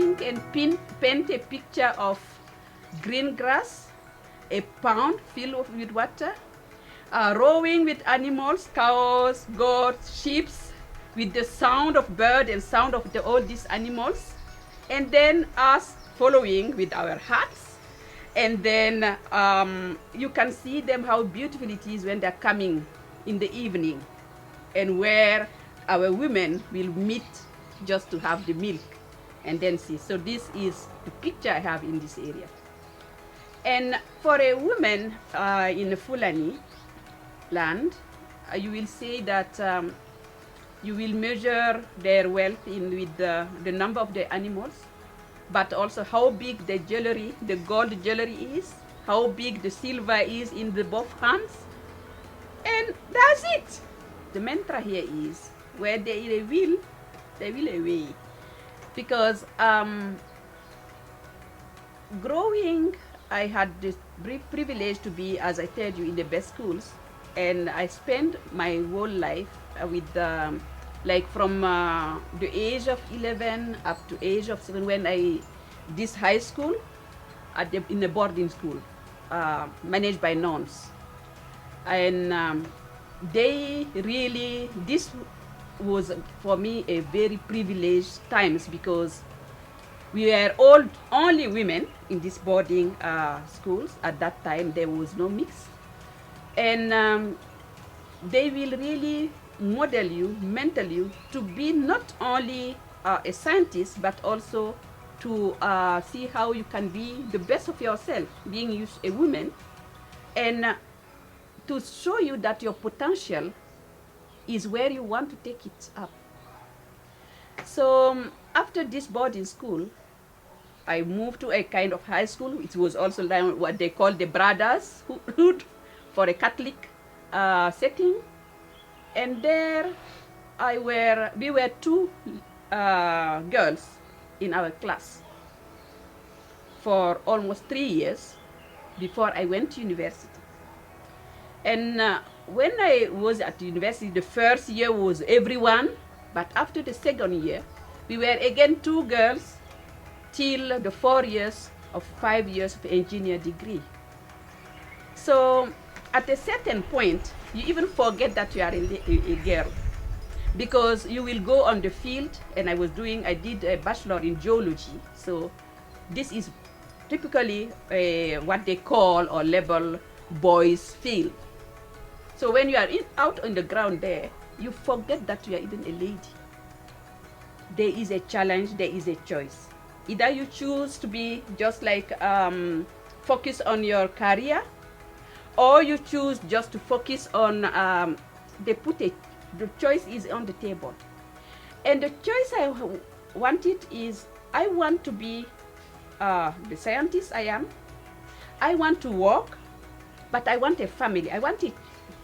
ink and paint a picture of green grass, a pond filled with water, rowing with animals, cows, goats, sheep, with the sound of bird and sound of all these animals, and then us following with our hats, and then you can see them how beautiful it is when they're coming in the evening, and where our women will meet just to have the milk and then see. So this is the picture I have in this area. And for a woman in the Fulani land, you will say that you will measure their wealth with the number of the animals, but also how big the jewelry, the gold jewelry is, how big the silver is in the both hands, and that's it. The mantra here is, where there is a will, there will a way. Because growing, I had this privilege to be, as I told you, in the best schools, and I spent my whole life with like from the age of 11 up to age of 7 when I did high school in a boarding school managed by nuns. And they really, this was for me a very privileged times, because we were all only women in this boarding schools. At that time there was no mix, and they will really model you, mentor you to be not only a scientist, but also to see how you can be the best of yourself, being a woman, and to show you that your potential is where you want to take it up. So after this boarding school, I moved to a kind of high school. It was also what they call the Brotherhood for a Catholic setting. And there we were two girls in our class for almost 3 years before I went to university. And when I was at university, the first year was everyone, but after the second year, we were again two girls till the 4 years of 5 years of engineer degree. So at a certain point, you even forget that you are a girl, because you will go on the field, and I did a bachelor in geology. So this is typically what they call or label boys field. So when you are out on the ground there, you forget that you are even a lady. There is a challenge, there is a choice. Either you choose to be just like focus on your career, or you choose just to focus on, the choice is on the table. And the choice I wanted is, I want to be the scientist I am. I want to work, but I want a family. I want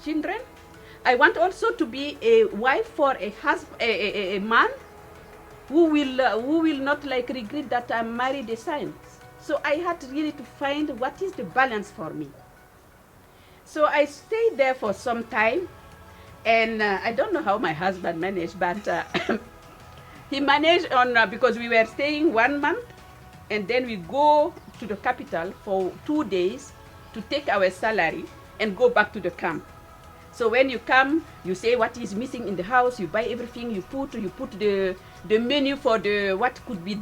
children. I want also to be a wife for a husband, a man who will not like regret that I married a science. So I had really to find what is the balance for me. So I stayed there for some time, and I don't know how my husband managed, but he managed on because we were staying 1 month, and then we go to the capital for 2 days to take our salary and go back to the camp. So when you come, you say what is missing in the house, you buy everything, you put the menu for the what could be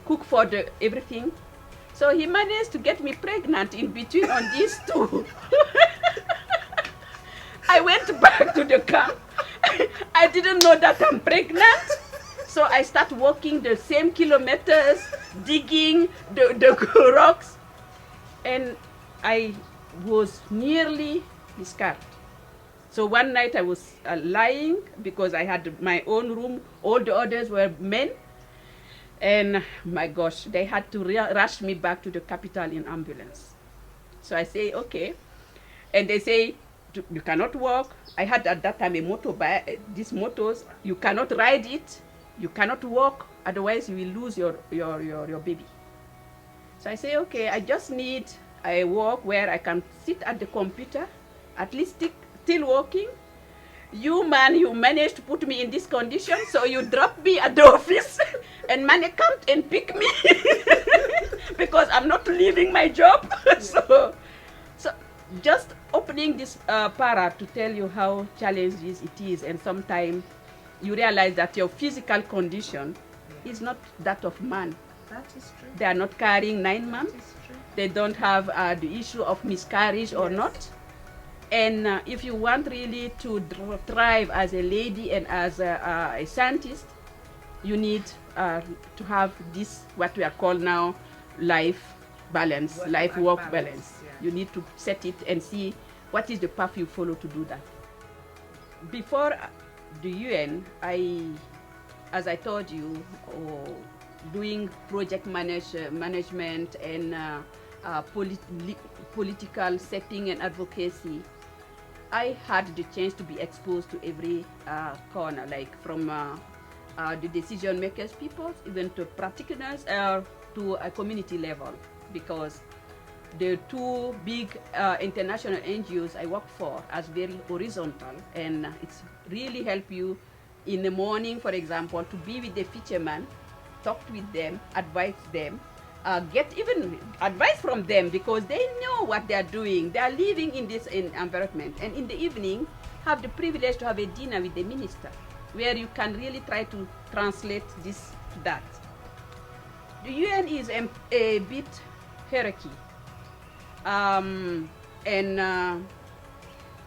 cook for the everything. So he managed to get me pregnant in between on these two. I went back to the camp. I didn't know that I'm pregnant. So I start walking the same kilometers, digging the rocks, and I was nearly discarded. So one night I was lying, because I had my own room, all the others were men, and my gosh, they had to rush me back to the capital in ambulance. So I say, okay, and they say, you cannot walk. I had at that time a motorbike, these motors, you cannot ride it, you cannot walk, otherwise you will lose your baby. So I say, okay, I just need a walk where I can sit at the computer, at least still working, you man, you managed to put me in this condition, so you drop me at the office and man come and pick me because I'm not leaving my job. So just opening this para to tell you how challenging it is, and sometimes you realize that your physical condition is not that of man. That is true. They are not carrying 9 months. That is true. They don't have the issue of miscarriage or not. And if you want really to thrive as a lady and as a scientist, you need to have this, what we are called now, life balance, life-work balance. Yeah. You need to set it and see what is the path you follow to do that. Before the UN, as I told you, doing project management and political setting and advocacy, I had the chance to be exposed to every corner, like from the decision makers, people, even to practitioners, to a community level, because the 2 big international NGOs I work for are very horizontal, and it's really help you in the morning, for example, to be with the fishermen, talk with them, advise them, get even advice from them, because they know what they are doing. They are living in this environment, and in the evening have the privilege to have a dinner with the minister, where you can really try to translate this to that. The UN is a bit hierarchy, and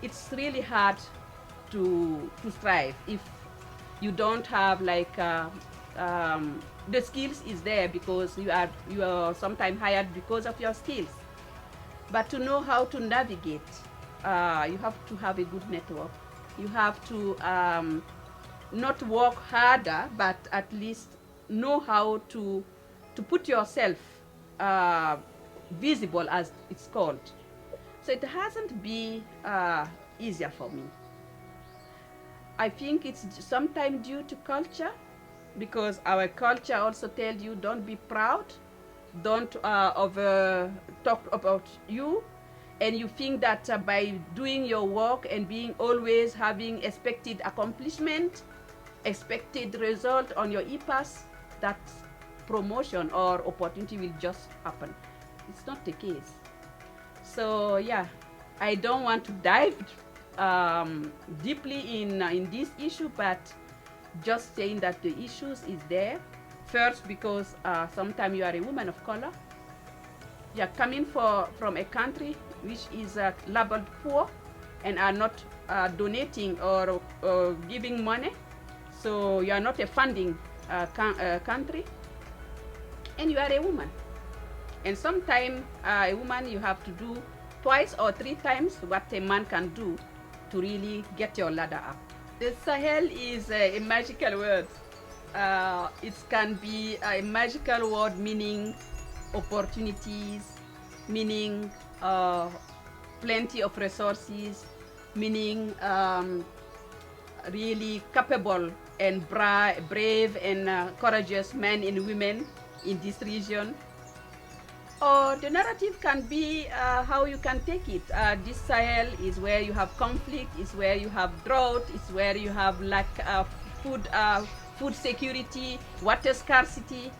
it's really hard to strive if you don't have like the skills is there, because you are sometimes hired because of your skills, but to know how to navigate, you have to have a good network. You have to not work harder, but at least know how to put yourself visible, as it's called. So it hasn't been easier for me. I think it's sometimes due to culture, because our culture also tells you don't be proud, don't over talk about you, and you think that by doing your work and being always having expected accomplishment, expected result on your e-pass, that promotion or opportunity will just happen. It's not the case. So yeah, I don't want to dive deeply in this issue, but just saying that the issues is there. First, because sometimes you are a woman of color, you are coming from a country which is labeled poor and are not donating or giving money, so you are not a funding country, and you are a woman. And sometimes a woman, you have to do twice or 3 times what a man can do to really get your ladder up. The Sahel is a magical word. It can be a magical word meaning opportunities, meaning plenty of resources, meaning really capable and brave and courageous men and women in this region. Or the narrative can be how you can take it. This Sahel is where you have conflict, is where you have drought, is where you have lack of food security, water scarcity.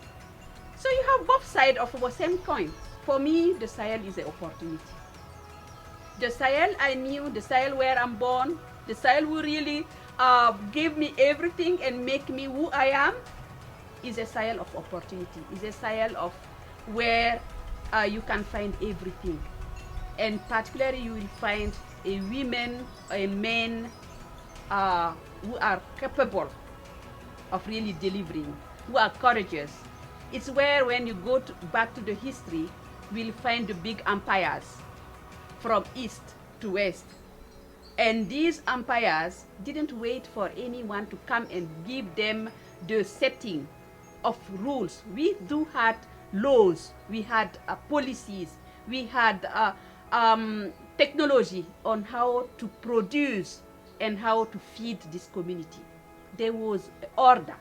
So you have both sides of the same coin. For me, the Sahel is an opportunity. The Sahel I knew, the Sahel where I'm born, the Sahel who really gave me everything and make me who I am, is a Sahel of opportunity, is a Sahel of where you can find everything, and particularly you will find a women and men who are capable of really delivering, who are courageous. It's where when you go back to the history, we'll find the big empires from east to west, and these empires didn't wait for anyone to come and give them the setting of rules. We do had laws, we had policies, we had technology on how to produce and how to feed this community. There was order,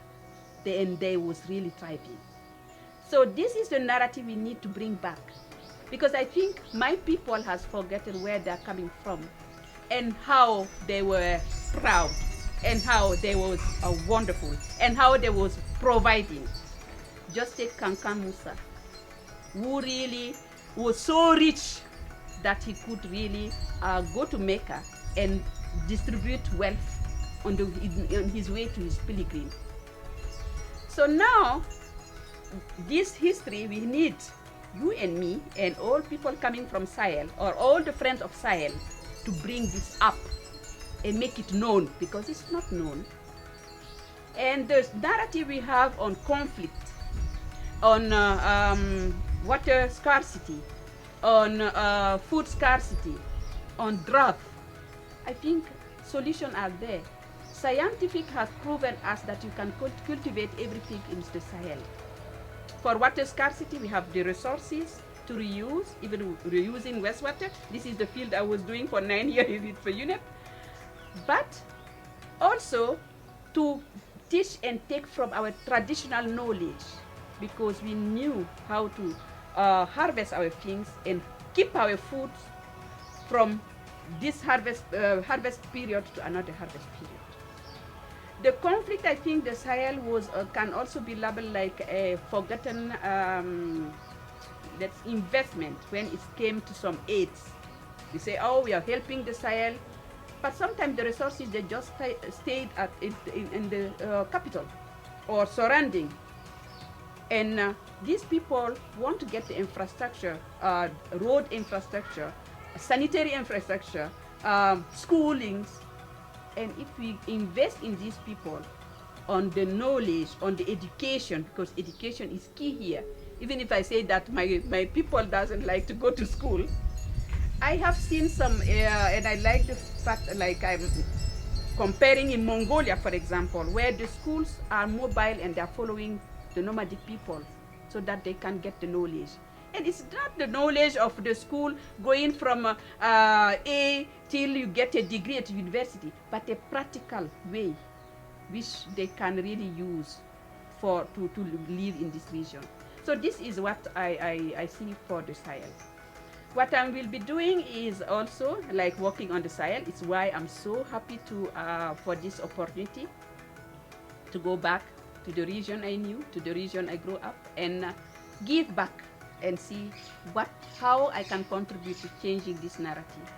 and they was really thriving. So this is the narrative we need to bring back, because I think my people has forgotten where they're coming from, and how they were proud, and how they was wonderful, and how they was providing. Just take Kankan Musa, who really was so rich that he could really go to Mecca and distribute wealth on his way to his pilgrim. So now, this history, we need you and me and all people coming from Sahel, or all the friends of Sahel, to bring this up and make it known, because it's not known. And the narrative we have on conflict, on water scarcity, on food scarcity, on drought, I think solutions are there. Scientific has proven us that you can cultivate everything in the Sahel. For water scarcity, we have the resources to reuse, even reusing wastewater. This is the field I was doing for 9 years for UNEP. But also to teach and take from our traditional knowledge, because we knew how to harvest our things and keep our food from this harvest period to another harvest period. The conflict, I think the Sahel was can also be labeled like a forgotten that's investment when it came to some aids. We say, oh, we are helping the Sahel, but sometimes the resources, they just stayed in the capital or surrounding. And these people want to get the infrastructure, road infrastructure, sanitary infrastructure, schoolings. And if we invest in these people, on the knowledge, on the education, because education is key here. Even if I say that my people doesn't like to go to school, I have seen some, and I like the fact, like I'm comparing in Mongolia, for example, where the schools are mobile and they're following the nomadic people so that they can get the knowledge. And it's not the knowledge of the school going from A till you get a degree at university, but a practical way which they can really use to live in this region. So this is what I see for the Sahel. What I will be doing is also like working on the Sahel. It's why I'm so happy to for this opportunity to go back to the region I knew, to the region I grew up, and give back and see how I can contribute to changing this narrative.